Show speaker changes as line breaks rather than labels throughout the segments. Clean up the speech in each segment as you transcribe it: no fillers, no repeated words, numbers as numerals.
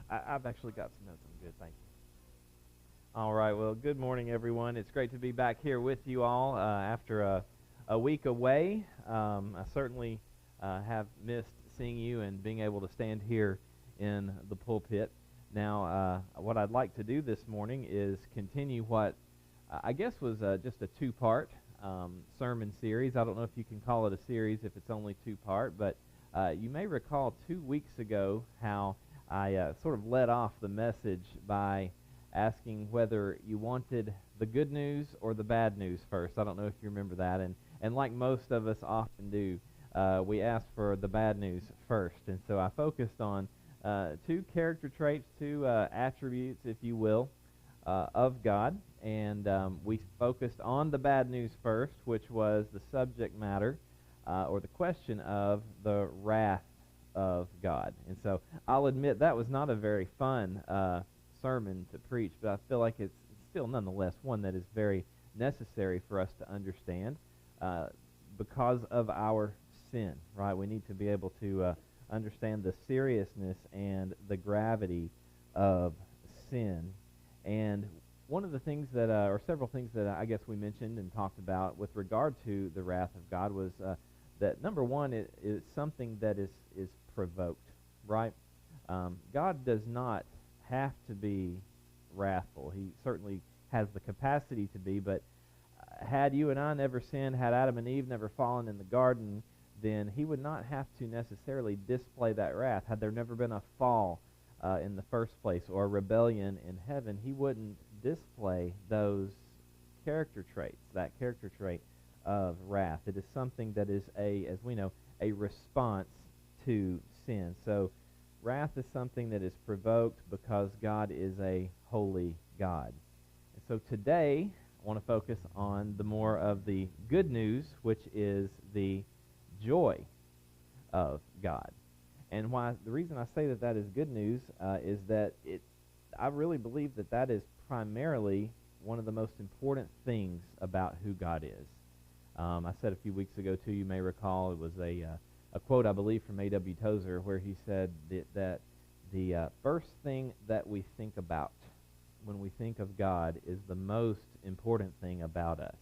I've actually got some notes. I'm good, thank you. All right, well, good morning, everyone. It's great to be back here with you all after a week away. I certainly have missed seeing you and being able to stand here in the pulpit. Now, what I'd like to do this morning is continue what I guess was just a two-part sermon series. I don't know if you can call it a series if it's only two-part, but you may recall 2 weeks ago how I sort of led off the message by asking whether you wanted the good news or the bad news first. I don't know if you remember that, and like most of us often do, we asked for the bad news first, and so I focused on two character traits, two attributes, if you will, of God, and we focused on the bad news first, which was the subject matter or the question of the wrath of God. And so I'll admit that was not a very fun sermon to preach, but I feel like it's still nonetheless one that is very necessary for us to understand because of our sin, right? We need to be able to understand the seriousness and the gravity of sin. And one of the things that, or several things that I guess we mentioned and talked about with regard to the wrath of God was that number one, it is something that is provoked, right? God does not have to be wrathful. He certainly has the capacity to be, but had you and I never sinned, had Adam and Eve never fallen in the garden, then he would not have to necessarily display that wrath. Had there never been a fall in the first place or a rebellion in heaven, he wouldn't display those character traits, that character trait of wrath. It is something that is as we know, a response to sin. So wrath is something that is provoked because God is a holy God. And so today, I want to focus on the more of the good news, which is the joy of God. And why the reason I say that that is good news is that I really believe that that is primarily one of the most important things about who God is. I said a few weeks ago, too, you may recall, it was a quote, I believe, from A.W. Tozer, where he said that the first thing that we think about when we think of God is the most important thing about us.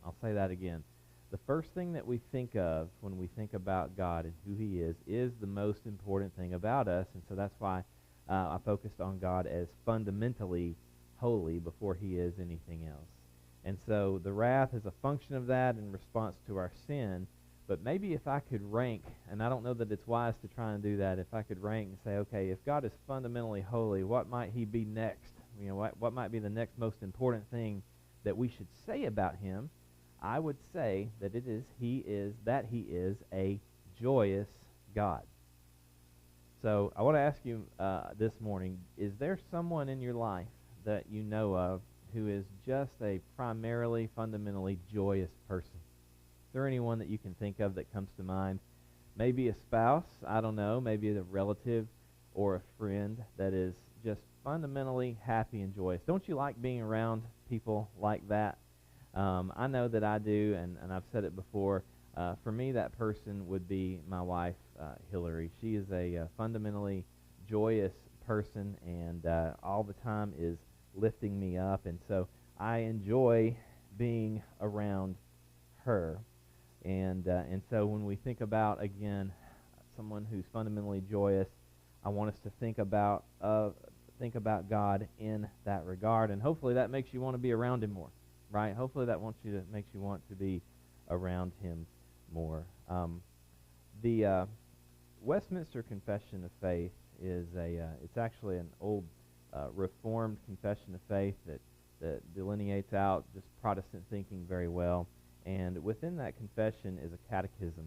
I'll say that again. The first thing that we think of when we think about God and who he is the most important thing about us, and so that's why I focused on God as fundamentally holy before he is anything else. And so the wrath is a function of that in response to our sin. But maybe if I could rank, and I don't know that it's wise to try and do that, if I could rank and say, okay, if God is fundamentally holy, what might he be next? You know, what might be the next most important thing that we should say about him? I would say that he is a joyous God. So I want to ask you this morning, is there someone in your life that you know of who is just a primarily, fundamentally joyous person? Is there anyone that you can think of that comes to mind? Maybe a spouse, I don't know, maybe a relative or a friend that is just fundamentally happy and joyous. Don't you like being around people like that? I know that I do, and I've said it before. For me, that person would be my wife, Hillary. She is a fundamentally joyous person, and all the time is lifting me up, and so I enjoy being around her. And so when we think about, again, someone who's fundamentally joyous, I want us to think about God in that regard, and hopefully that makes you want to be around him more, right? Hopefully that makes you want to be around him more. The Westminster Confession of Faith is it's actually an old Reformed confession of faith that delineates out just Protestant thinking very well. And within that confession is a catechism,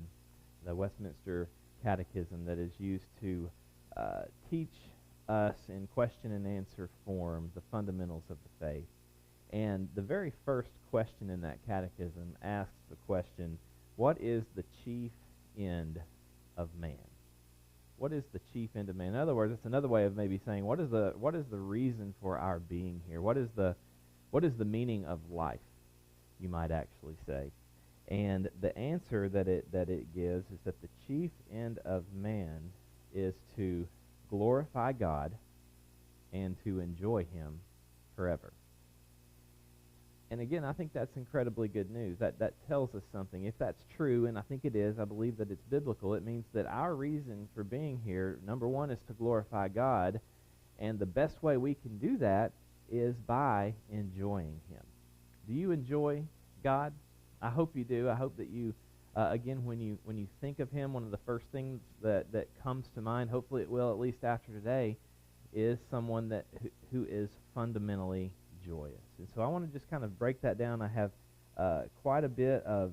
the Westminster Catechism, that is used to teach us in question and answer form the fundamentals of the faith. And the very first question in that catechism asks the question, what is the chief end of man? What is the chief end of man? In other words, it's another way of maybe saying, what is the reason for our being here? What is the meaning of life, you might actually say. And the answer that it gives is that the chief end of man is to glorify God and to enjoy Him forever. And again, I think that's incredibly good news. That tells us something. If that's true, and I think it is, I believe that it's biblical, it means that our reason for being here, number one, is to glorify God, and the best way we can do that is by enjoying Him. Do you enjoy God? I hope you do. I hope that you, again, when you think of Him, one of the first things that comes to mind, hopefully it will at least after today, is someone that who is fundamentally joyous. And so I want to just kind of break that down. I have quite a bit of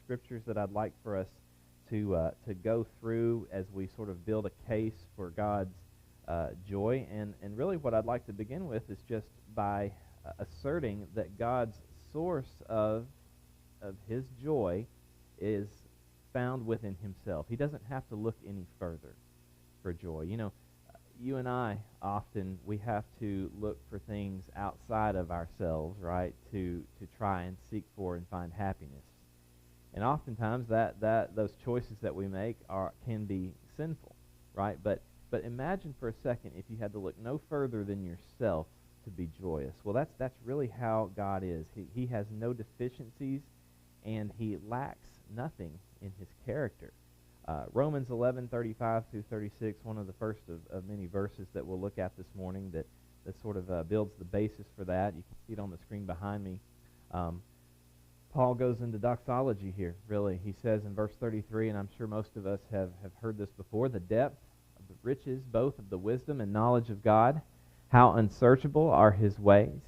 scriptures that I'd like for us to go through as we sort of build a case for God's joy. And really what I'd like to begin with is just by asserting that God's source of His joy is found within Himself. He doesn't have to look any further for joy. You know, you and I often, we have to look for things outside of ourselves, right, to try and seek for and find happiness. And oftentimes those choices that we make can be sinful, right? But imagine for a second if you had to look no further than yourself to be joyous. Well, that's really how God is. He has no deficiencies, and He lacks nothing in His character. Romans 11:35 through 36, one of the first of many verses that we'll look at this morning that sort of builds the basis for that. You can see it on the screen behind me. Paul goes into doxology here, really. He says in verse 33, and I'm sure most of us have heard this before, the depth of the riches, both of the wisdom and knowledge of God, how unsearchable are His ways,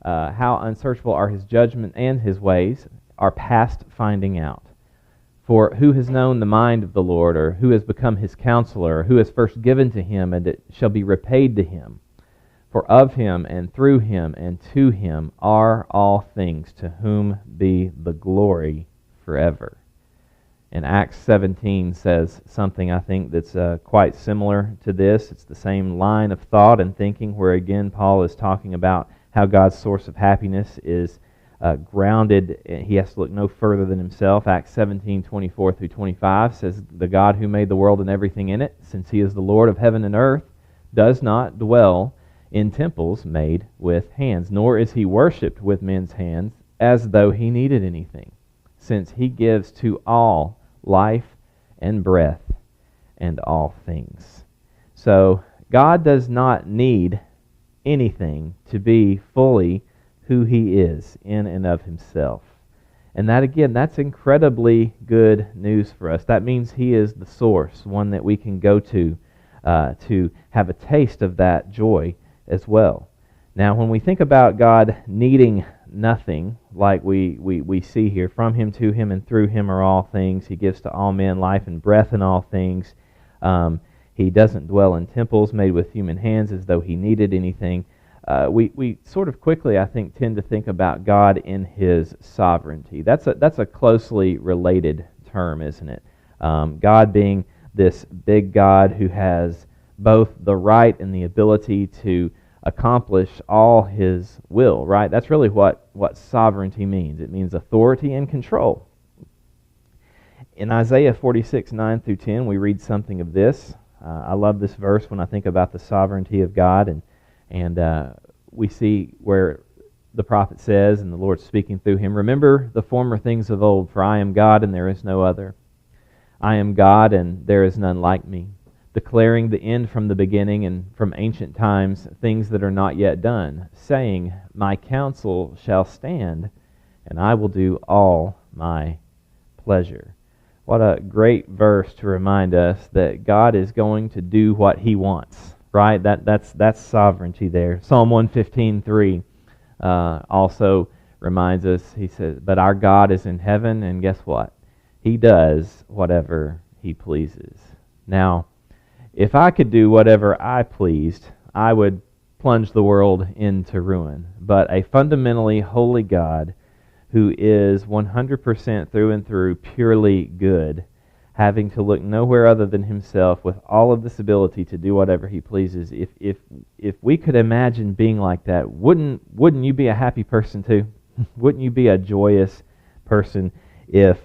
how unsearchable are His judgment and His ways are past finding out. For who has known the mind of the Lord, or who has become His counselor, or who has first given to Him, and it shall be repaid to Him? For of Him, and through Him, and to Him are all things, to whom be the glory forever. And Acts 17 says something, I think, that's quite similar to this. It's the same line of thought and thinking, where again Paul is talking about how God's source of happiness is grounded. He has to look no further than himself. Acts 17:24 through 25 says, the God who made the world and everything in it, since He is the Lord of heaven and earth, does not dwell in temples made with hands, nor is He worshipped with men's hands as though He needed anything, since He gives to all life and breath and all things. So God does not need anything to be fully who He is in and of Himself. And that, again, that's incredibly good news for us. That means He is the source, one that we can go to have a taste of that joy as well. Now, when we think about God needing nothing, like we see here, from Him, to Him, and through Him are all things. He gives to all men life and breath and all things. He doesn't dwell in temples made with human hands as though He needed anything. We sort of quickly, I think, tend to think about God in His sovereignty. That's a closely related term, isn't it? God being this big God who has both the right and the ability to accomplish all His will, right? That's really what sovereignty means. It means authority and control. In Isaiah 46:9 through 10, we read something of this. I love this verse when I think about the sovereignty of God, and we see where the prophet says, and the Lord speaking through him, remember the former things of old, for I am God and there is no other. I am God and there is none like me, declaring the end from the beginning, and from ancient times things that are not yet done, saying, my counsel shall stand, and I will do all my pleasure. What a great verse to remind us that God is going to do what He wants. Right? That's sovereignty there. Psalm 115:3 also reminds us, he says, but our God is in heaven, and guess what? He does whatever He pleases. Now, if I could do whatever I pleased, I would plunge the world into ruin. But a fundamentally holy God who is 100% through and through purely good, having to look nowhere other than Himself, with all of this ability to do whatever He pleases. If we could imagine being like that, wouldn't you be a happy person too? Wouldn't you be a joyous person if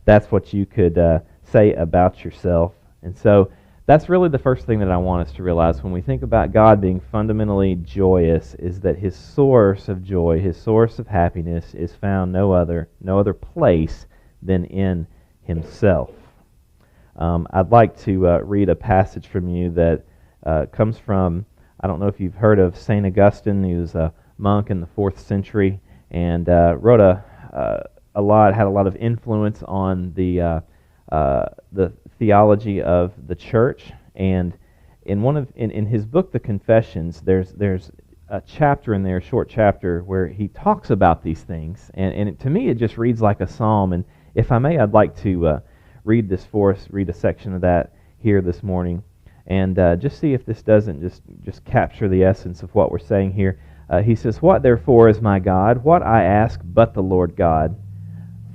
that's what you could say about yourself? And so That's really the first thing that I want us to realize when we think about God being fundamentally joyous, is that His source of joy, His source of happiness, is found no other place than in Himself. I'd like to read a passage from you that comes from, I don't know if you've heard of St. Augustine. He was a monk in the 4th century and wrote had a lot of influence on the theology of the church. And in his book, The Confessions, there's a chapter in there, a short chapter, where he talks about these things. And to me, it just reads like a psalm. And if I may, I'd like to read this for us, read a section of that here this morning, and just see if this doesn't just capture the essence of what we're saying here. He says, "What therefore is my God? What I ask but the Lord God?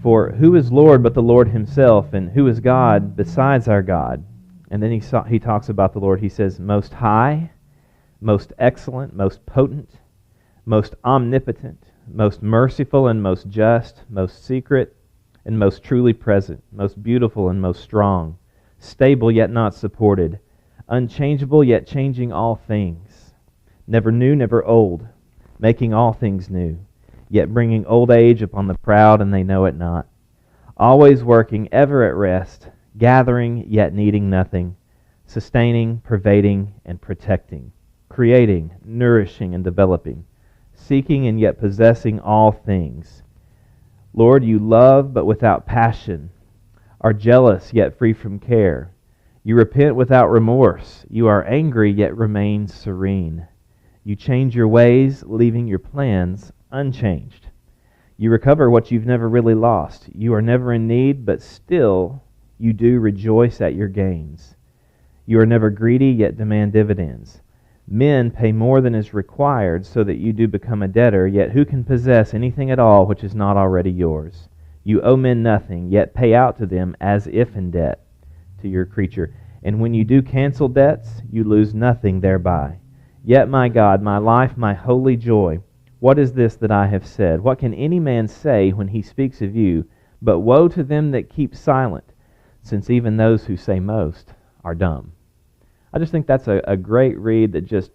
For who is Lord but the Lord Himself? And who is God besides our God?" And then he talks about the Lord. He says, "Most high, most excellent, most potent, most omnipotent, most merciful and most just, most secret and most truly present, most beautiful and most strong, stable yet not supported, unchangeable yet changing all things, never new, never old, making all things new, yet bringing old age upon the proud, and they know it not. Always working, ever at rest, gathering yet needing nothing, sustaining, pervading, and protecting, creating, nourishing, and developing, seeking and yet possessing all things. Lord, you love but without passion, are jealous yet free from care. You repent without remorse. You are angry yet remain serene. You change your ways, leaving your plans unchanged. You recover what you've never really lost. You are never in need, but still you do rejoice at your gains. You are never greedy, yet demand dividends. Men pay more than is required, so that you do become a debtor, yet who can possess anything at all which is not already yours? You owe men nothing, yet pay out to them as if in debt to your creature. And when you do cancel debts, you lose nothing thereby. Yet, my God, my life, my holy joy, what is this that I have said? What can any man say when he speaks of you? But woe to them that keep silent, since even those who say most are dumb." I just think that's a great read that just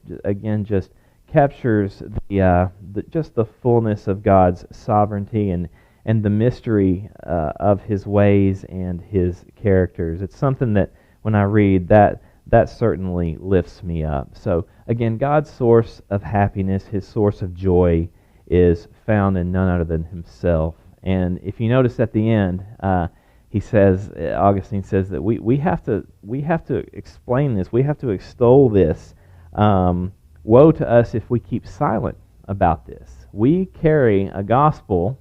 captures the fullness of God's sovereignty and the mystery of His ways and His characters. It's something that when I read that certainly lifts me up. So again, God's source of happiness, His source of joy, is found in none other than Himself. And if you notice at the end, Augustine says that we have to explain this. We have to extol this. Woe to us if we keep silent about this. We carry a gospel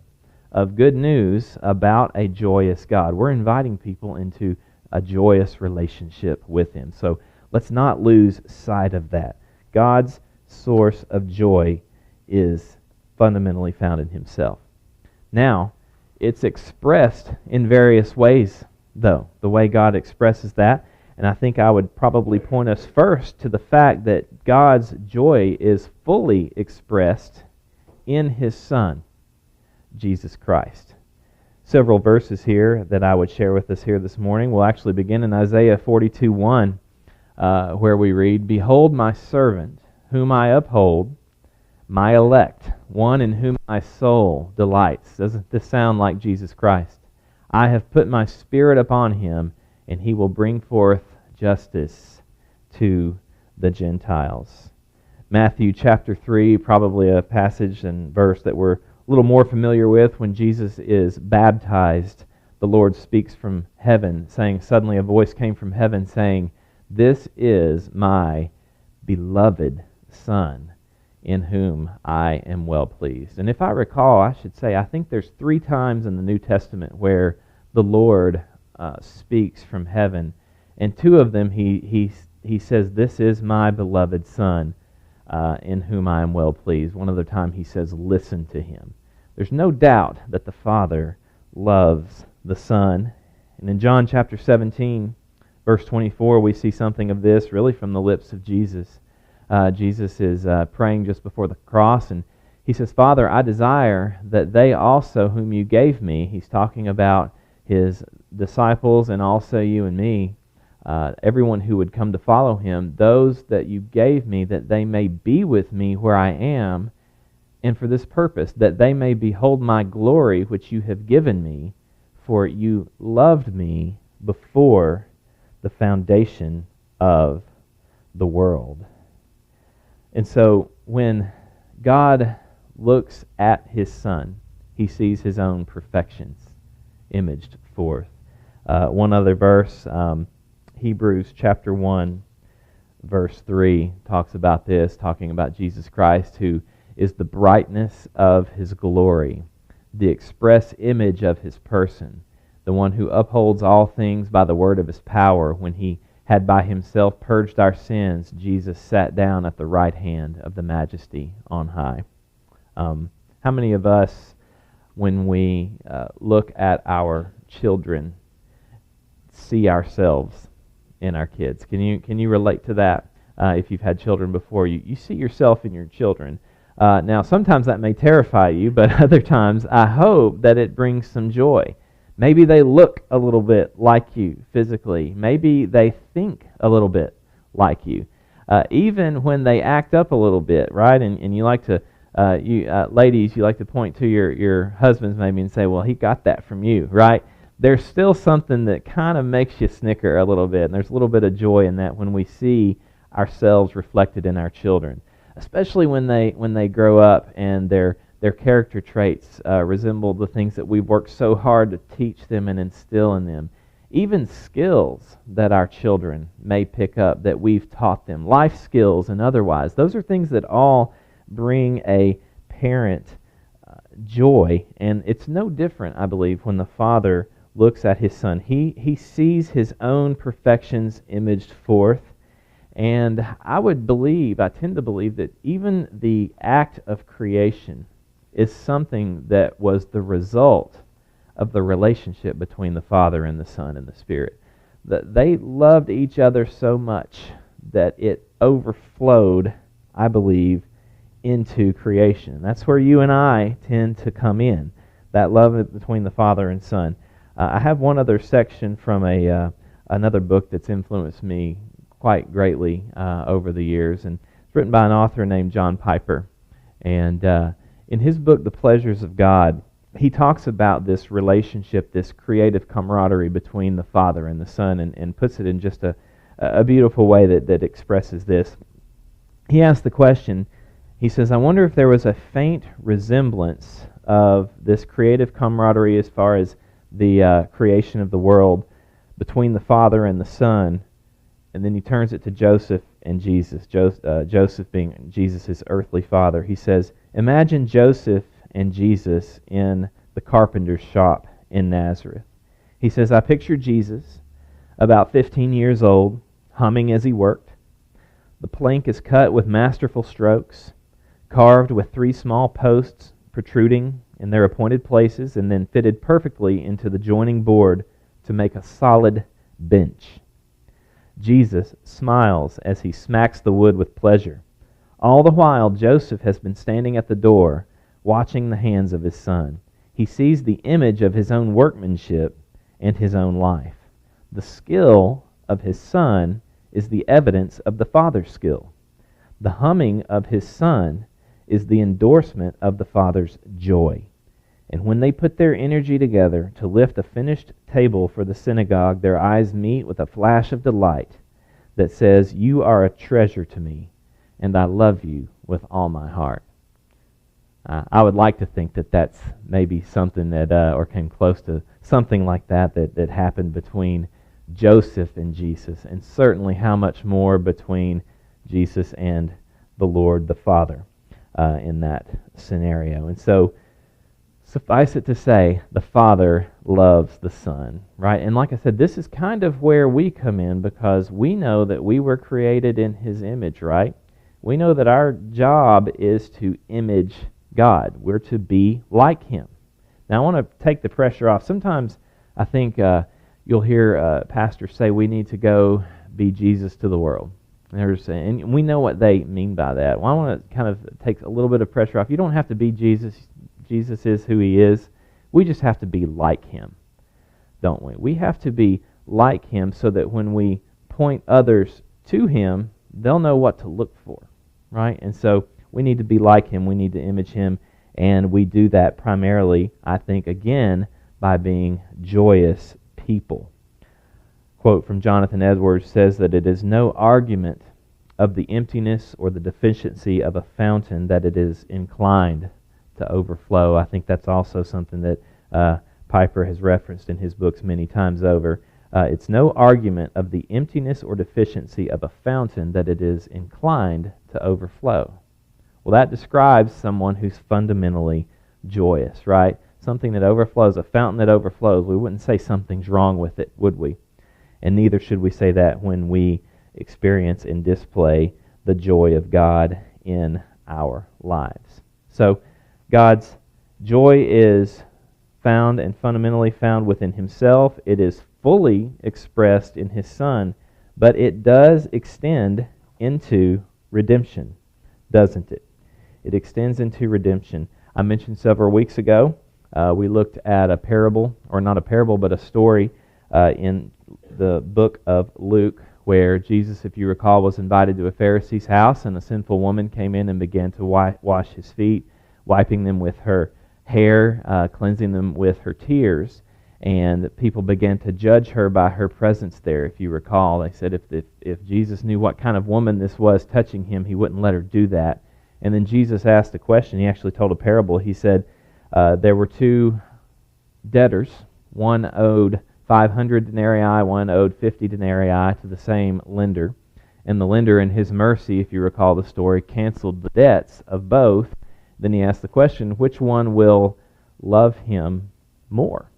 of good news about a joyous God. We're inviting people into a joyous relationship with Him. So let's not lose sight of that. God's source of joy is fundamentally found in Himself. Now, it's expressed in various ways, though, the way God expresses that. And I think I would probably point us first to the fact that God's joy is fully expressed in His Son, Jesus Christ. Several verses here that I would share with us here this morning. We'll actually begin in Isaiah 42:1, where we read, "Behold my servant, whom I uphold, my elect, one in whom my soul delights." Doesn't this sound like Jesus Christ? "I have put my spirit upon him, and he will bring forth justice to the Gentiles." Matthew chapter 3, probably a passage and verse that we're a little more familiar with. When Jesus is baptized, the Lord speaks from heaven, saying, suddenly a voice came from heaven saying, "This is my beloved Son, in whom I am well pleased." And if I recall, I should say, I think there's 3 times in the New Testament where the Lord speaks from heaven, and 2 of them he says, "This is my beloved Son, in whom I am well pleased." One other time he says, "Listen to him." There's no doubt that the Father loves the Son. And in John chapter 17, verse 24, we see something of this really from the lips of Jesus. Jesus is praying just before the cross, and he says, "Father, I desire that they also whom you gave me," he's talking about his disciples and also you and me, everyone who would come to follow him, those that you gave me, that they may be with me where I am, and for this purpose, that they may behold my glory which you have given me, for you loved me before the foundation of the world. And so when God looks at his Son, he sees his own perfections imaged forth. One other verse, Hebrews chapter 1, verse 3, talks about this, talking about Jesus Christ, who is the brightness of his glory, the express image of his person, the one who upholds all things by the word of his power. When he had by himself purged our sins, Jesus sat down at the right hand of the Majesty on high. How many of us, when we look at our children, see ourselves in our kids? Can you relate to that? If you've had children before, you see yourself in your children. Now, sometimes that may terrify you, but other times I hope that it brings some joy. Maybe they look a little bit like you physically. Maybe they think a little bit like you. Even when they act up a little bit, right? And you like to, ladies, you like to point to your husbands maybe and say, well, he got that from you, right? There's still something that kind of makes you snicker a little bit. And there's a little bit of joy in that when we see ourselves reflected in our children, especially when they grow up and their character traits resemble the things that we've worked so hard to teach them and instill in them. Even skills that our children may pick up that we've taught them, life skills and otherwise. Those are things that all bring a parent joy, and it's no different, I believe, when the Father looks at his Son. He sees his own perfections imaged forth, and I tend to believe that even the act of creation is something that was the result of the relationship between the Father and the Son and the Spirit. That they loved each other so much that it overflowed, I believe, into creation. That's where you and I tend to come in, that love between the Father and Son. I have one other section from another book that's influenced me quite greatly over the years, and it's written by an author named John Piper. And in his book, The Pleasures of God, he talks about this relationship, this creative camaraderie between the Father and the Son, and puts it in just a beautiful way that expresses this. He asks the question, he says, I wonder if there was a faint resemblance of this creative camaraderie as far as the creation of the world between the Father and the Son. And then he turns it to Joseph and Jesus, Joseph being Jesus' earthly father. He says, imagine Joseph and Jesus in the carpenter's shop in Nazareth. He says, I picture Jesus, about 15 years old, humming as he worked. The plank is cut with masterful strokes, carved with 3 small posts protruding in their appointed places, and then fitted perfectly into the joining board to make a solid bench. Jesus smiles as he smacks the wood with pleasure. All the while, Joseph has been standing at the door, watching the hands of his son. He sees the image of his own workmanship and his own life. The skill of his son is the evidence of the Father's skill. The humming of his son is the endorsement of the Father's joy. And when they put their energy together to lift a finished table for the synagogue, their eyes meet with a flash of delight that says, you are a treasure to me, and I love you with all my heart. I would like to think that that's maybe something that, or came close to something like that happened between Joseph and Jesus, and certainly how much more between Jesus and the Lord the Father in that scenario. And so, suffice it to say, the Father loves the Son, right? And like I said, this is kind of where we come in, because we know that we were created in His image, right? We know that our job is to image God. We're to be like Him. Now, I want to take the pressure off. Sometimes I think you'll hear pastors say we need to go be Jesus to the world. And we know what they mean by that. Well, I want to kind of take a little bit of pressure off. You don't have to be Jesus. Jesus is who He is. We just have to be like Him, don't we? We have to be like Him so that when we point others to Him, they'll know what to look for, right? And so we need to be like Him. We need to image Him, and we do that primarily, I think, again, by being joyous people. Quote from Jonathan Edwards says that it is no argument of the emptiness or the deficiency of a fountain that it is inclined to overflow. I think that's also something that Piper has referenced in his books many times over. It's no argument of the emptiness or deficiency of a fountain that it is inclined to overflow. Well, that describes someone who's fundamentally joyous, right? Something that overflows, a fountain that overflows. We wouldn't say something's wrong with it, would we? And neither should we say that when we experience and display the joy of God in our lives. So, God's joy is found and fundamentally found within Himself. It is fully expressed in His Son, but it does extend into redemption, doesn't it? It extends into redemption. I mentioned several weeks ago, we looked at a parable, or not a parable, but a story in the book of Luke, where Jesus, if you recall, was invited to a Pharisee's house, and a sinful woman came in and began to wash his feet, wiping them with her hair, cleansing them with her tears. And people began to judge her by her presence there, if you recall. They said if Jesus knew what kind of woman this was touching him, he wouldn't let her do that. And then Jesus asked a question. He actually told a parable. He said there were two debtors. One owed 500 denarii, one owed 50 denarii to the same lender. And the lender, in his mercy, if you recall the story, canceled the debts of both. Then he asked the question, which one will love him more?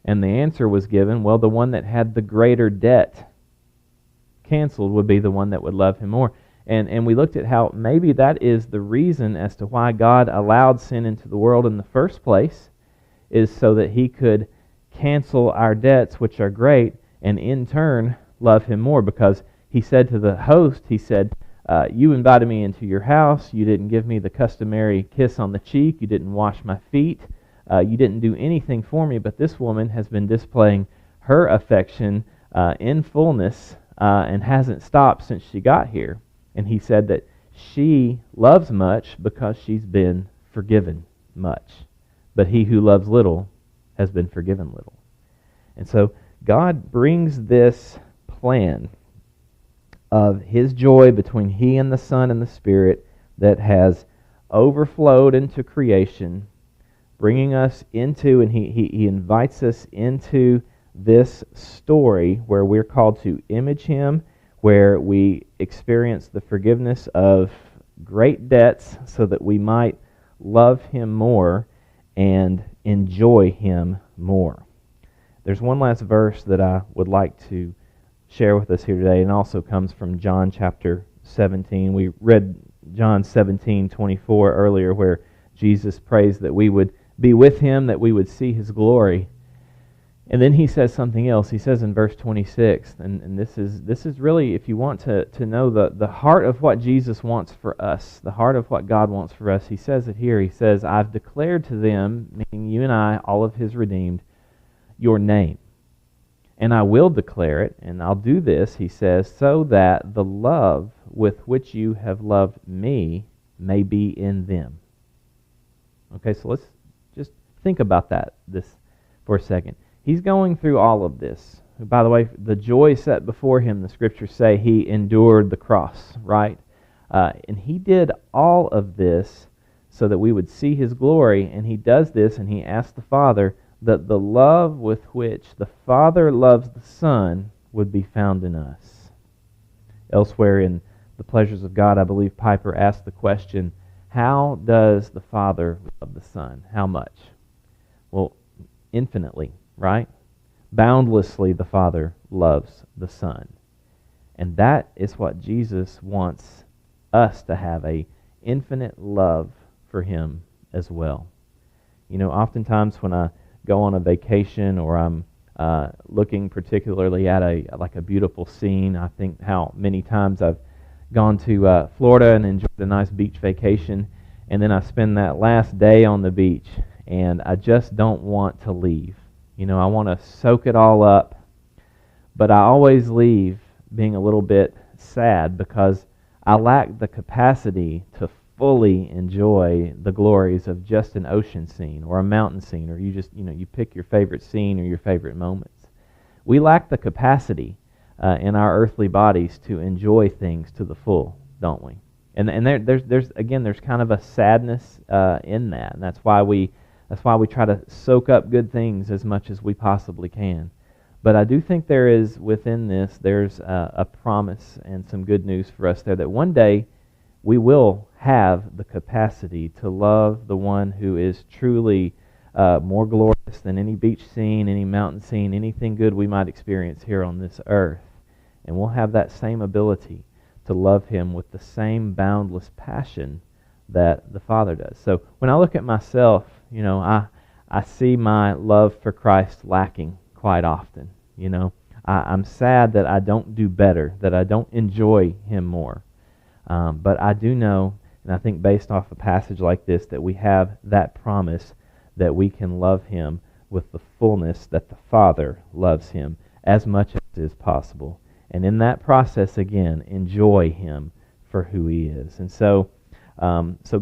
And the answer was given, well, the one that had the greater debt canceled would be the one that would love him more. And we looked at how maybe that is the reason as to why God allowed sin into the world in the first place, is so that He could cancel our debts, which are great, and in turn love Him more. Because He said to the host, He said, you invited me into your house, you didn't give me the customary kiss on the cheek, you didn't wash my feet, you didn't do anything for me, but this woman has been displaying her affection in fullness and hasn't stopped since she got here. And He said that she loves much because she's been forgiven much. But he who loves little has been forgiven little. And so God brings this plan of His joy between He and the Son and the Spirit that has overflowed into creation, bringing us into, and He invites us into this story where we're called to image Him, where we experience the forgiveness of great debts so that we might love Him more and enjoy Him more. There's one last verse that I would like to share with us here today, and also comes from John chapter 17. We read John 17:24 earlier, where Jesus prays that we would be with Him, that we would see His glory. And then He says something else. He says in verse 26, and this is really, if you want to know the heart of what Jesus wants for us, the heart of what God wants for us, He says it here. He says, I've declared to them, meaning you and I, all of His redeemed, your name. And I will declare it, and I'll do this, He says, so that the love with which you have loved me may be in them. Okay, so let's just think about this for a second. He's going through all of this. By the way, the joy set before Him, the Scriptures say He endured the cross, right? And He did all of this so that we would see His glory, and He does this, and He asks the Father that the love with which the Father loves the Son would be found in us. Elsewhere in The Pleasures of God, I believe Piper asked the question, how does the Father love the Son? How much? Well, infinitely, right? Boundlessly the Father loves the Son. And that is what Jesus wants us to have, a infinite love for Him as well. You know, oftentimes when I go on a vacation, or I'm looking particularly at a beautiful scene, I think how many times I've gone to Florida and enjoyed a nice beach vacation, and then I spend that last day on the beach, and I just don't want to leave. You know, I want to soak it all up, but I always leave being a little bit sad because I lack the capacity to fully enjoy the glories of just an ocean scene or a mountain scene, or you just, you pick your favorite scene or your favorite moments. We lack the capacity in our earthly bodies to enjoy things to the full, don't we? And there's kind of a sadness in that, and that's why we try to soak up good things as much as we possibly can. But I do think there is within this, there's a promise and some good news for us there that one day we will have the capacity to love the one who is truly more glorious than any beach scene, any mountain scene, anything good we might experience here on this earth. And we'll have that same ability to love Him with the same boundless passion that the Father does. So when I look at myself, I see my love for Christ lacking quite often. I'm sad that I don't do better, that I don't enjoy Him more. But I do know, and I think based off a passage like this, that we have that promise that we can love Him with the fullness that the Father loves Him as much as is possible. And in that process, again, enjoy Him for who He is. And so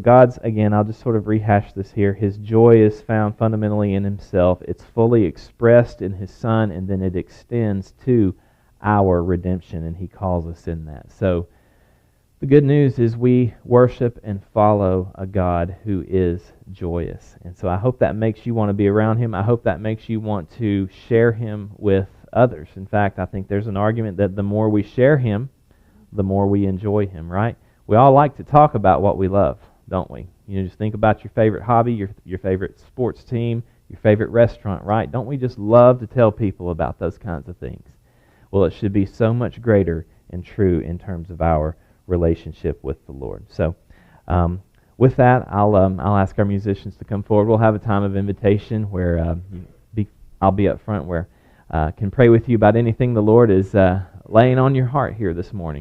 God's, again, I'll just sort of rehash this here. His joy is found fundamentally in Himself. It's fully expressed in His Son, and then it extends to our redemption, and He calls us in that. So the good news is we worship and follow a God who is joyous. And so I hope that makes you want to be around Him. I hope that makes you want to share Him with others. In fact, I think there's an argument that the more we share Him, the more we enjoy Him, right? We all like to talk about what we love, don't we? Just think about your favorite hobby, your favorite sports team, your favorite restaurant, right? Don't we just love to tell people about those kinds of things? Well, it should be so much greater and true in terms of our relationship with the Lord. So, with that, I'll ask our musicians to come forward. We'll have a time of invitation where I'll be up front where can pray with you about anything the Lord is laying on your heart here this morning.